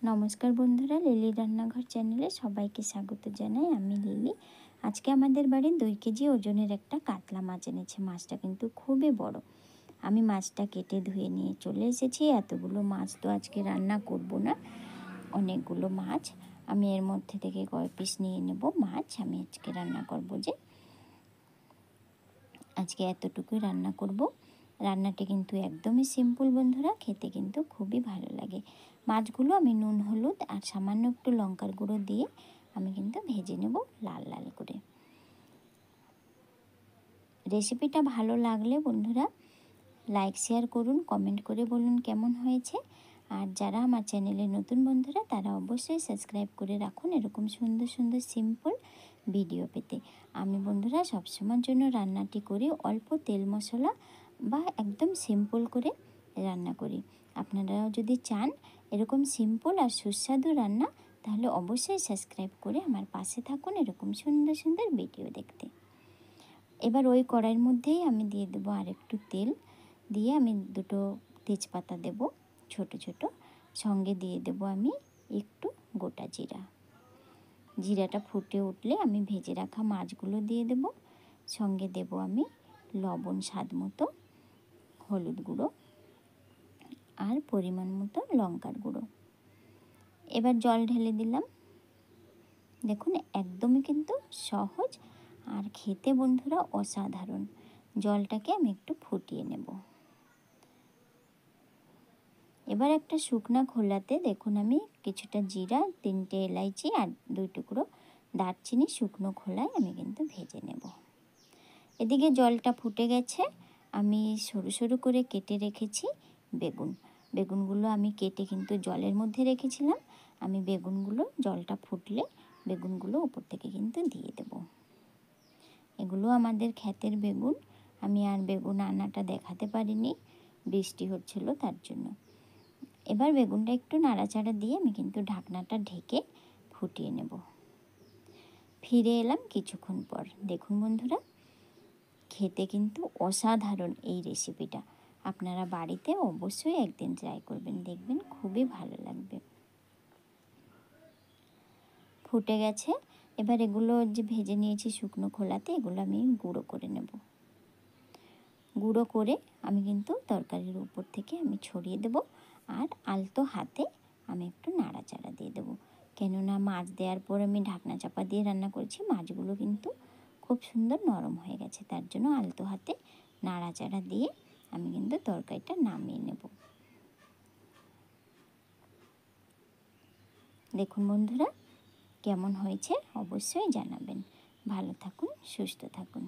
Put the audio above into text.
নমস্কার বন্ধুরা, লিলি রান্নাঘর চ্যানেলে সবাইকে স্বাগত জানাই। আমি লিলি। আজকে আমাদের বাড়ির 2 কেজি ওজনের একটা কাতলা মাছ এনেছে। মাছটা কিন্তু খুবই বড়। আমি মাছটা কেটে ধুয়ে নিয়ে চলে এসেছি। এতগুলো মাছ তো আজকে রান্না করব না, অনেকগুলো মাছ। আমি এর মধ্যে থেকে কয়েক পিস নিয়ে নেব মাছ। আমি আজকে রান্না করব, আজকে এতটুকুই রান্না করব। রান্নাটি কিন্তু একদমই সিম্পল বন্ধুরা, খেতে কিন্তু খুবই ভালো লাগে। মাছগুলো আমি নুন হলুদ আর সামান্য একটু লঙ্কার গুঁড়ো দিয়ে আমি কিন্তু ভেজে নেব লাল লাল করে। রেসিপিটা ভালো লাগলে বন্ধুরা লাইক শেয়ার করুন, কমেন্ট করে বলুন কেমন হয়েছে। আর যারা আমার চ্যানেলে নতুন বন্ধুরা তারা অবশ্যই সাবস্ক্রাইব করে রাখুন এরকম সুন্দর সুন্দর সিম্পল ভিডিও পেতে। আমি বন্ধুরা সবসময়ের জন্য রান্নাটি করি অল্প তেল মশলা বা একদম সিম্পল করে রান্না করি। আপনারাও যদি চান এরকম সিম্পল আর সুস্বাদু রান্না, তাহলে অবশ্যই সাবস্ক্রাইব করে আমার পাশে থাকুন এরকম সুন্দর সুন্দর ভিডিও দেখতে। এবার ওই কড়াইয়ের মধ্যেই আমি দিয়ে দেবো আর একটু তেল, দিয়ে আমি 2টো তেজপাতা দেব ছোট ছোট, সঙ্গে দিয়ে দেব আমি একটু গোটা জিরা। জিরাটা ফুটে উঠলে আমি ভেজে রাখা মাছগুলো দিয়ে দেব, সঙ্গে দেব আমি লবণ স্বাদ মতো, হলুদ গুঁড়ো আর পরিমাণ মতো লঙ্কার গুঁড়ো। এবার জল ঢেলে দিলাম। দেখুন একদমই কিন্তু সহজ আর খেতে বন্ধুরা অসাধারণ। জলটাকে আমি একটু ফুটিয়ে নেব। এবার একটা শুকনা খোলাতে দেখুন আমি কিছুটা জিরা, 3টে এলাইচি আর 2 টুকরো দারচিনি শুকনো খোলায় আমি কিন্তু ভেজে নেব। এদিকে জলটা ফুটে গেছে। আমি সরু সরু করে কেটে রেখেছি বেগুনগুলো আমি কেটে কিন্তু জলের মধ্যে রেখেছিলাম। আমি বেগুনগুলো জলটা ফুটলে বেগুনগুলো উপর থেকে কিন্তু দিয়ে দেব। এগুলো আমাদের ক্ষেতের বেগুন। আমি আর বেগুন আনাটা দেখাতে পারিনি, বৃষ্টি হচ্ছিল তার জন্য। এবার বেগুনটা একটু নাড়াচাড়া দিয়ে আমি কিন্তু ঢাকনাটা ঢেকে ফুটিয়ে নেব। ফিরে এলাম কিছুক্ষণ পর। দেখুন বন্ধুরা খেতে কিন্তু অসাধারণ এই রেসিপিটা। আপনারা বাড়িতে অবশ্যই একদিন ট্রাই করবেন, দেখবেন খুবই ভালো লাগবে। ফুটে গেছে। এবার এগুলো যে ভেজে নিয়েছি শুকনো খোলাতে, এগুলো আমি গুঁড়ো করে নেব। গুঁড়ো করে আমি কিন্তু তরকারির উপর থেকে আমি ছড়িয়ে দেব আর আলতো হাতে আমি একটু নাড়াচাড়া দিয়ে দেবো। কেননা মাছ দেওয়ার পর আমি ঢাকনা চাপা দিয়ে রান্না করেছি, মাছগুলো কিন্তু খুব সুন্দর নরম হয়ে গেছে। তার জন্য আলতো হাতে নাড়াচাড়া দিয়ে আমি কিন্তু তরকারিটা নামিয়ে নেব। দেখুন বন্ধুরা কেমন হয়েছে অবশ্যই জানাবেন। ভালো থাকুন, সুস্থ থাকুন।